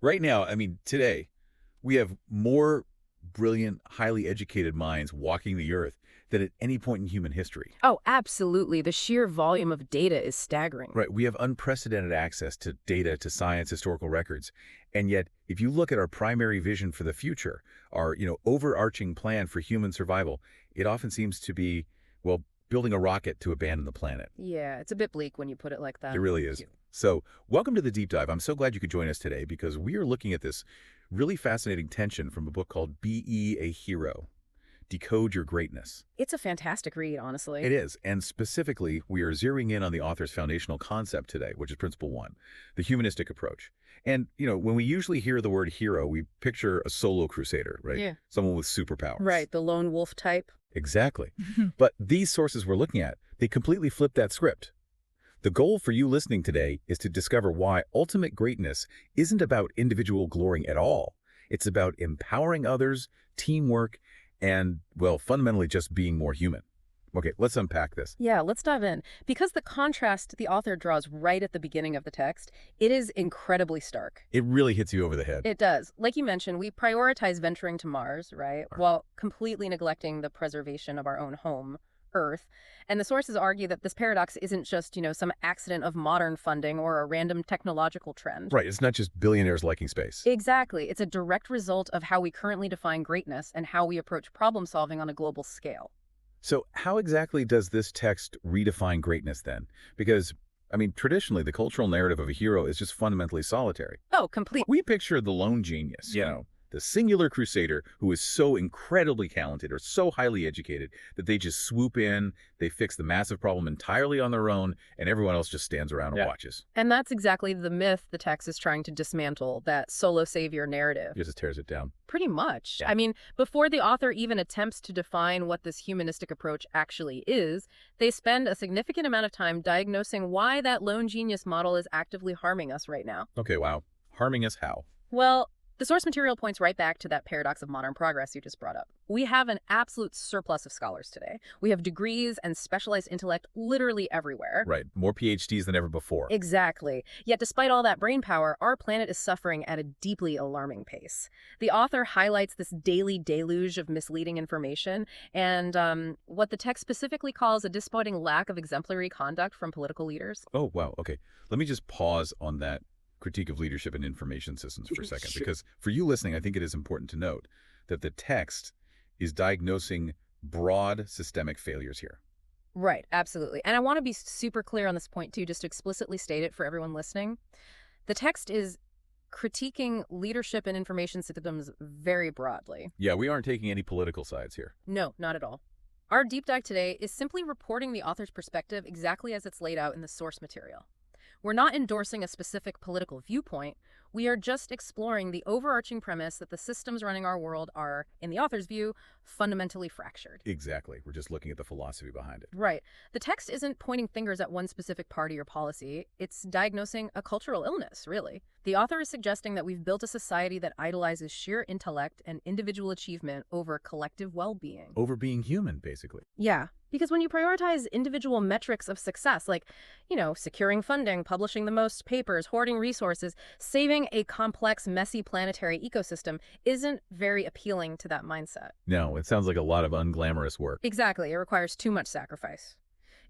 Right now, I mean, today, we have more brilliant, highly educated minds walking the earth than at any point in human history. Oh, absolutely. The sheer volume of data is staggering. Right, we have unprecedented access to data, to science, historical records. And yet, if you look at our primary vision for the future, our, overarching plan for human survival, it often seems to be, well, building a rocket to abandon the planet. Yeah, it's a bit bleak when you put it like that. It really is. So, welcome to the Deep Dive. I'm so glad you could join us today because we are looking at this really fascinating tension from a book called BE, A Hero, Decode Your Greatness. It's a fantastic read, honestly. It is, and specifically, we are zeroing in on the author's foundational concept today, which is Principle 1, the Humanistic Approach. And, when we usually hear the word hero, we picture a solo crusader, right? Yeah. Someone with superpowers. Right, the lone wolf type. Exactly. But these sources we're looking at, they completely flip that script. The goal for you listening today is to discover why ultimate greatness isn't about individual glorying at all. It's about empowering others, teamwork, and, well, fundamentally just being more human. Okay, let's unpack this. Yeah, let's dive in. Because the contrast the author draws right at the beginning of the text, it is incredibly stark. It really hits you over the head. It does. Like you mentioned, we prioritize venturing to Mars, right? While completely neglecting the preservation of our own home, Earth. And the sources argue that this paradox isn't just, some accident of modern funding or a random technological trend. Right, it's not just billionaires liking space. Exactly. It's a direct result of how we currently define greatness and how we approach problem solving on a global scale. So how exactly does this text redefine greatness then? Because, traditionally, the cultural narrative of a hero is just fundamentally solitary. Oh, complete. We picture the lone genius, the singular crusader who is so incredibly talented or so highly educated that they just swoop in, they fix the massive problem entirely on their own, and everyone else just stands around and watches. And that's exactly the myth the text is trying to dismantle, that solo savior narrative. It just tears it down. Pretty much. Yeah. Before the author even attempts to define what this humanistic approach actually is, they spend a significant amount of time diagnosing why that lone genius model is actively harming us right now. Okay, wow. Harming us how? Well, the source material points right back to that paradox of modern progress you just brought up. We have an absolute surplus of scholars today. We have degrees and specialized intellect literally everywhere. Right, more PhDs than ever before. Exactly. Yet despite all that brainpower, our planet is suffering at a deeply alarming pace. The author highlights this daily deluge of misleading information and what the text specifically calls a disappointing lack of exemplary conduct from political leaders. Oh, wow, okay. Let me just pause on that critique of leadership and information systems for a second, Sure. because for you listening, I think it is important to note that the text is diagnosing broad systemic failures here. Right, absolutely. And I want to be super clear on this point, too, just to explicitly state it for everyone listening. The text is critiquing leadership and information systems very broadly. Yeah, we aren't taking any political sides here. No, not at all. Our deep dive today is simply reporting the author's perspective exactly as it's laid out in the source material. We're not endorsing a specific political viewpoint. We are just exploring the overarching premise that the systems running our world are, in the author's view, fundamentally fractured. Exactly. We're just looking at the philosophy behind it. Right. The text isn't pointing fingers at one specific party or policy. It's diagnosing a cultural illness, really. The author is suggesting that we've built a society that idolizes sheer intellect and individual achievement over collective well-being. Over being human, basically. Yeah. Because when you prioritize individual metrics of success, like, securing funding, publishing the most papers, hoarding resources, saving a complex, messy planetary ecosystem isn't very appealing to that mindset. No, it sounds like a lot of unglamorous work. Exactly. It requires too much sacrifice.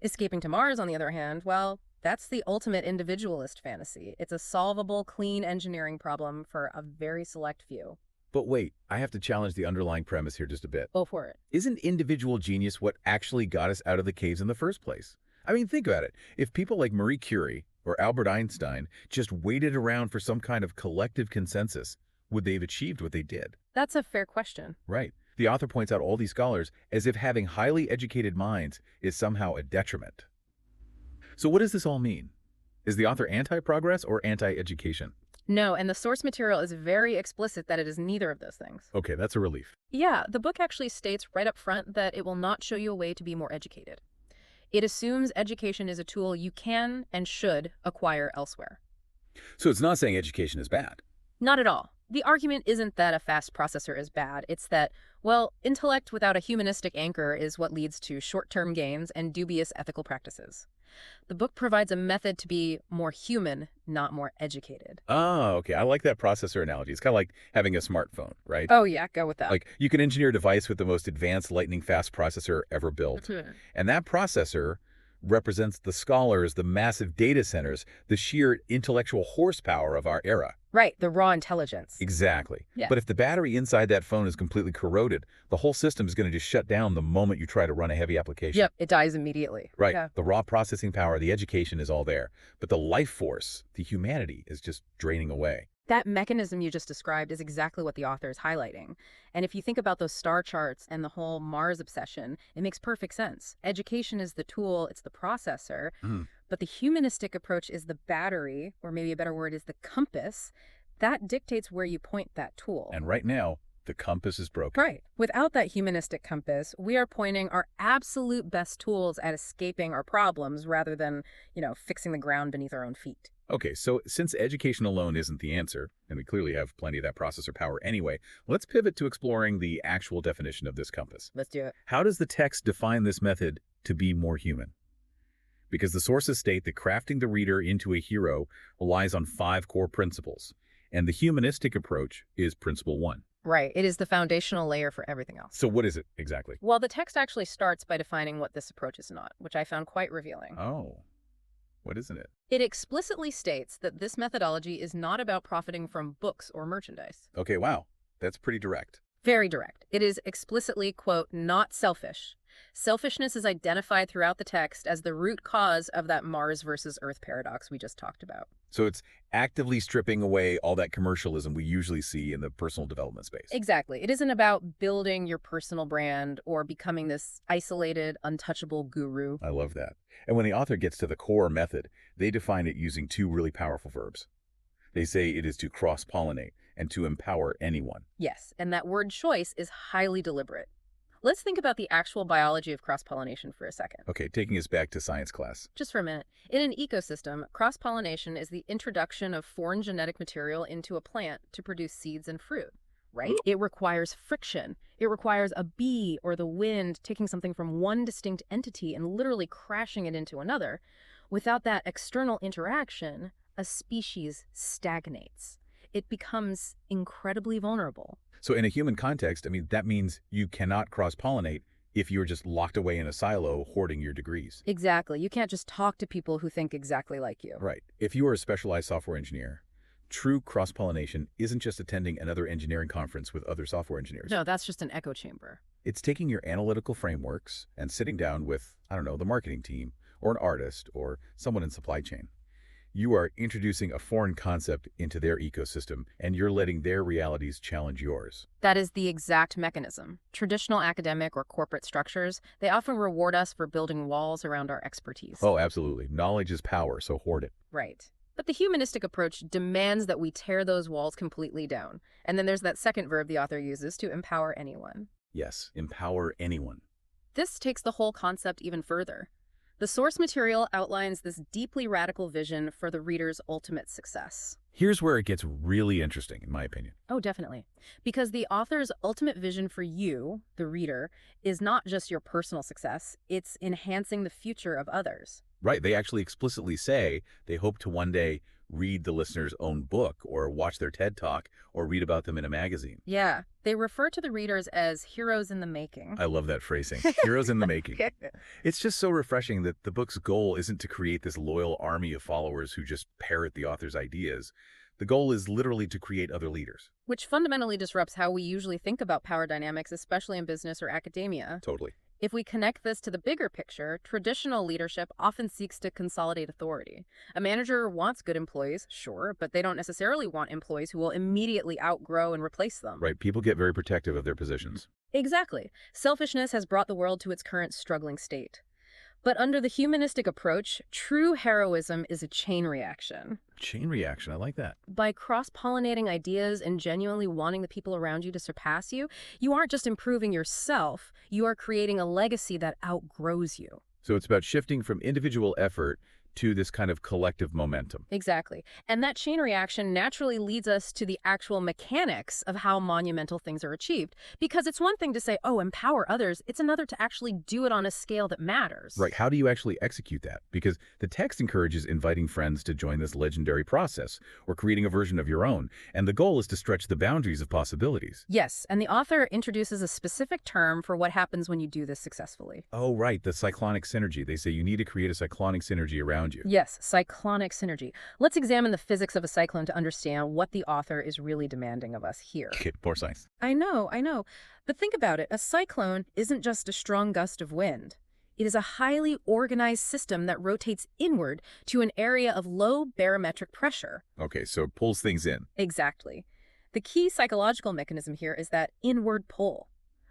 Escaping to Mars, on the other hand, well, that's the ultimate individualist fantasy. It's a solvable, clean engineering problem for a very select few. But wait, I have to challenge the underlying premise here just a bit. Go for it. Isn't individual genius what actually got us out of the caves in the first place? Think about it. If people like Marie Curie or Albert Einstein just waited around for some kind of collective consensus, would they have achieved what they did? That's a fair question. Right. The author points out all these scholars as if having highly educated minds is somehow a detriment. So what does this all mean? Is the author anti-progress or anti-education? No, and the source material is very explicit that it is neither of those things. Okay, that's a relief. Yeah, the book actually states right up front that it will not show you a way to be more educated. It assumes education is a tool you can and should acquire elsewhere. So it's not saying education is bad. Not at all. The argument isn't that a fast processor is bad. It's that, well, intellect without a humanistic anchor is what leads to short-term gains and dubious ethical practices. The book provides a method to be more human, not more educated. Oh, okay. I like that processor analogy. It's kind of like having a smartphone, right? Oh, yeah, go with that. Like, you can engineer a device with the most advanced lightning-fast processor ever built. Mhm. And that processor represents the scholars, the massive data centers, the sheer intellectual horsepower of our era. Right, the raw intelligence. Exactly. Yeah. But if the battery inside that phone is completely corroded, the whole system is going to just shut down the moment you try to run a heavy application. Yep, it dies immediately. Right. Yeah. The raw processing power, the education is all there. But the life force, the humanity, is just draining away. That mechanism you just described is exactly what the author is highlighting. And if you think about those star charts and the whole Mars obsession, it makes perfect sense. Education is the tool, it's the processor, but the humanistic approach is the battery, or maybe a better word is the compass, that dictates where you point that tool. And right now, the compass is broken. Right. Without that humanistic compass, we are pointing our absolute best tools at escaping our problems rather than, fixing the ground beneath our own feet. Okay, so since education alone isn't the answer, and we clearly have plenty of that processor power anyway, let's pivot to exploring the actual definition of this compass. Let's do it. How does the text define this method to be more human? Because the sources state that crafting the reader into a hero relies on 5 core principles, and the humanistic approach is principle 1. Right. It is the foundational layer for everything else. So what is it exactly? Well, the text actually starts by defining what this approach is not, which I found quite revealing. Oh, what isn't it? It explicitly states that this methodology is not about profiting from books or merchandise. Okay, wow. That's pretty direct. Very direct. It is explicitly, quote, not selfish. Selfishness is identified throughout the text as the root cause of that Mars versus Earth paradox we just talked about. So it's actively stripping away all that commercialism we usually see in the personal development space. Exactly. It isn't about building your personal brand or becoming this isolated, untouchable guru. I love that. And when the author gets to the core method, they define it using 2 really powerful verbs. They say it is to cross-pollinate and to empower anyone. Yes, and that word choice is highly deliberate. Let's think about the actual biology of cross-pollination for a second. Okay, taking us back to science class. Just for a minute. In an ecosystem, cross-pollination is the introduction of foreign genetic material into a plant to produce seeds and fruit, right? It requires friction. It requires a bee or the wind taking something from one distinct entity and literally crashing it into another. Without that external interaction, a species stagnates. It becomes incredibly vulnerable. So in a human context, that means you cannot cross-pollinate if you're just locked away in a silo hoarding your degrees. Exactly. You can't just talk to people who think exactly like you. Right. If you are a specialized software engineer, true cross-pollination isn't just attending another engineering conference with other software engineers. No, that's just an echo chamber. It's taking your analytical frameworks and sitting down with, the marketing team or an artist or someone in supply chain. You are introducing a foreign concept into their ecosystem, and you're letting their realities challenge yours. That is the exact mechanism. Traditional academic or corporate structures, they often reward us for building walls around our expertise. Oh, absolutely. Knowledge is power, so hoard it. Right. But the humanistic approach demands that we tear those walls completely down. And then there's that second verb the author uses, to empower anyone. Yes, empower anyone. This takes the whole concept even further. The source material outlines this deeply radical vision for the reader's ultimate success. Here's where it gets really interesting, in my opinion. Oh, definitely. Because the author's ultimate vision for you, the reader, is not just your personal success, it's enhancing the future of others. Right, they actually explicitly say they hope to one day read the listener's own book or watch their TED Talk or read about them in a magazine. Yeah, they refer to the readers as heroes in the making. I love that phrasing. Heroes in the making. It's just so refreshing that the book's goal isn't to create this loyal army of followers who just parrot the author's ideas. The goal is literally to create other leaders. Which fundamentally disrupts how we usually think about power dynamics, especially in business or academia. Totally. If we connect this to the bigger picture, traditional leadership often seeks to consolidate authority. A manager wants good employees, sure, but they don't necessarily want employees who will immediately outgrow and replace them. Right, people get very protective of their positions. Exactly. Selfishness has brought the world to its current struggling state. But under the humanistic approach, true heroism is a chain reaction. Chain reaction, I like that. By cross-pollinating ideas and genuinely wanting the people around you to surpass you, you aren't just improving yourself, you are creating a legacy that outgrows you. So it's about shifting from individual effort to this kind of collective momentum. Exactly. And that chain reaction naturally leads us to the actual mechanics of how monumental things are achieved. Because it's one thing to say, oh, empower others. It's another to actually do it on a scale that matters. Right. How do you actually execute that? Because the text encourages inviting friends to join this legendary process or creating a version of your own. And the goal is to stretch the boundaries of possibilities. Yes, and the author introduces a specific term for what happens when you do this successfully. Oh, right. The cyclonic synergy. They say you need to create a cyclonic synergy around you. Yes, cyclonic synergy. Let's examine the physics of a cyclone to understand what the author is really demanding of us here. Okay, more science. I know. But think about it. A cyclone isn't just a strong gust of wind. It is a highly organized system that rotates inward to an area of low barometric pressure. Okay, so it pulls things in. Exactly. The key psychological mechanism here is that inward pull.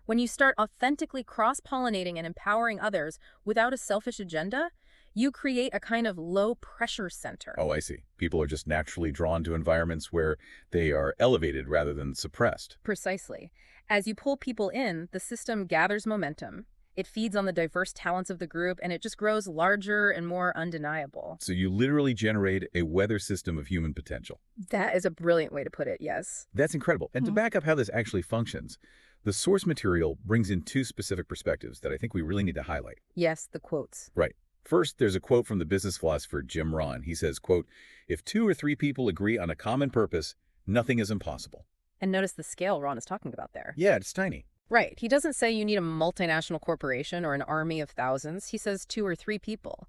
When you start authentically cross-pollinating and empowering others without a selfish agenda, you create a kind of low-pressure center. Oh, I see. People are just naturally drawn to environments where they are elevated rather than suppressed. Precisely. As you pull people in, the system gathers momentum. It feeds on the diverse talents of the group, and it just grows larger and more undeniable. So you literally generate a weather system of human potential. That is a brilliant way to put it, yes. That's incredible. And to back up how this actually functions, the source material brings in two specific perspectives that I think we really need to highlight. Yes, the quotes. Right. First, there's a quote from the business philosopher Jim Rohn. He says, quote, "If 2 or 3 people agree on a common purpose, nothing is impossible." And notice the scale Ron is talking about there. Yeah, it's tiny. Right. He doesn't say you need a multinational corporation or an army of thousands. He says 2 or 3 people.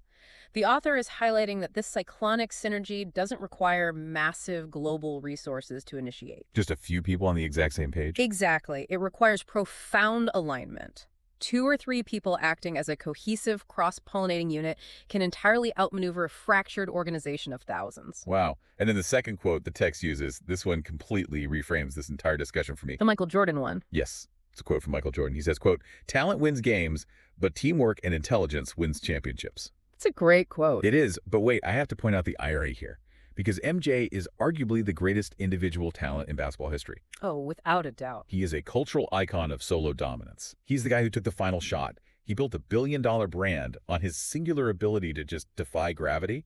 The author is highlighting that this cyclonic synergy doesn't require massive global resources to initiate. Just a few people on the exact same page? Exactly. It requires profound alignment. 2 or 3 people acting as a cohesive, cross-pollinating unit can entirely outmaneuver a fractured organization of thousands. Wow. And then the second quote the text uses, this one completely reframes this entire discussion for me. The Michael Jordan one. Yes. It's a quote from Michael Jordan. He says, quote, "Talent wins games, but teamwork and intelligence wins championships." It's a great quote. It is, but wait, I have to point out the irony here. Because MJ is arguably the greatest individual talent in basketball history. Oh, without a doubt. He is a cultural icon of solo dominance. He's the guy who took the final shot. He built a billion-dollar brand on his singular ability to just defy gravity.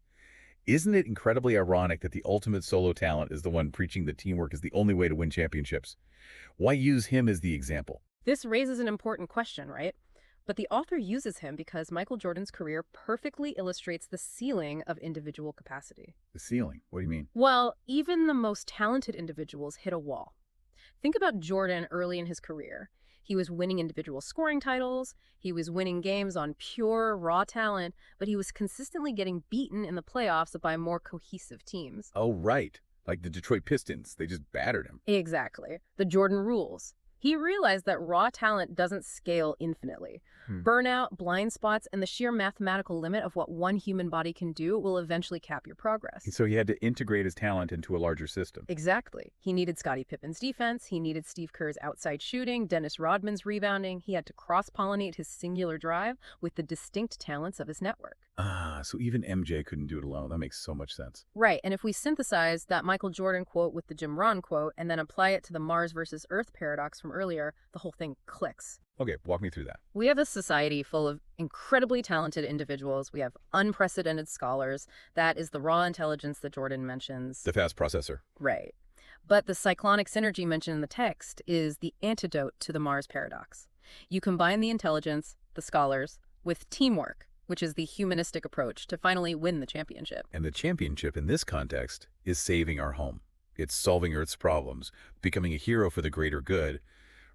Isn't it incredibly ironic that the ultimate solo talent is the one preaching that teamwork is the only way to win championships? Why use him as the example? This raises an important question, right? But the author uses him because Michael Jordan's career perfectly illustrates the ceiling of individual capacity. The ceiling? What do you mean? Well, even the most talented individuals hit a wall. Think about Jordan early in his career. He was winning individual scoring titles, he was winning games on pure, raw talent, but he was consistently getting beaten in the playoffs by more cohesive teams. Oh, right. Like the Detroit Pistons. They just battered him. Exactly. The Jordan rules. He realized that raw talent doesn't scale infinitely. Burnout, blind spots, and the sheer mathematical limit of what one human body can do will eventually cap your progress. So he had to integrate his talent into a larger system. Exactly. He needed Scottie Pippen's defense, he needed Steve Kerr's outside shooting, Dennis Rodman's rebounding. He had to cross-pollinate his singular drive with the distinct talents of his network. Ah, so even MJ couldn't do it alone. That makes so much sense. Right, and if we synthesize that Michael Jordan quote with the Jim Rohn quote and then apply it to the Mars versus Earth paradox from earlier, the whole thing clicks. Okay, walk me through that. We have a society full of incredibly talented individuals. We have unprecedented scholars. That is the raw intelligence that Jordan mentions. The fast processor. Right. But the cyclonic synergy mentioned in the text is the antidote to the Mars paradox. You combine the intelligence, the scholars, with teamwork, which is the humanistic approach to finally win the championship. And the championship in this context is saving our home. It's solving Earth's problems, becoming a hero for the greater good,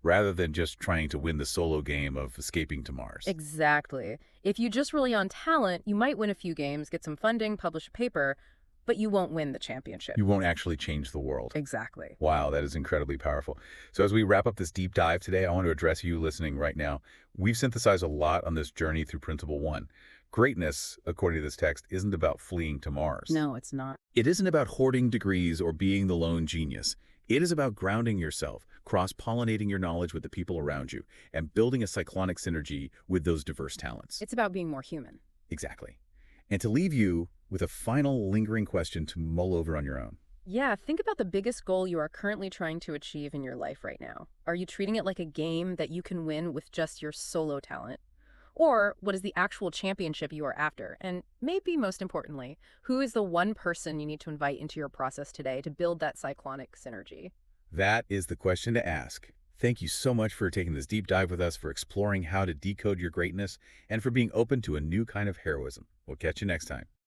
rather than just trying to win the solo game of escaping to Mars. Exactly. If you just rely on talent, you might win a few games, get some funding, publish a paper, but you won't win the championship. You won't actually change the world. Exactly. Wow, that is incredibly powerful. So as we wrap up this deep dive today, I want to address you listening right now. We've synthesized a lot on this journey through Principle 1. Greatness, according to this text, isn't about fleeing to Mars. No, it's not. It isn't about hoarding degrees or being the lone genius. It is about grounding yourself, cross-pollinating your knowledge with the people around you, and building a cyclonic synergy with those diverse talents. It's about being more human. Exactly. And to leave you with a final lingering question to mull over on your own. Yeah, think about the biggest goal you are currently trying to achieve in your life right now. Are you treating it like a game that you can win with just your solo talent? Or what is the actual championship you are after? And maybe most importantly, who is the one person you need to invite into your process today to build that cyclonic synergy? That is the question to ask. Thank you so much for taking this deep dive with us, for exploring how to decode your greatness, and for being open to a new kind of heroism. We'll catch you next time.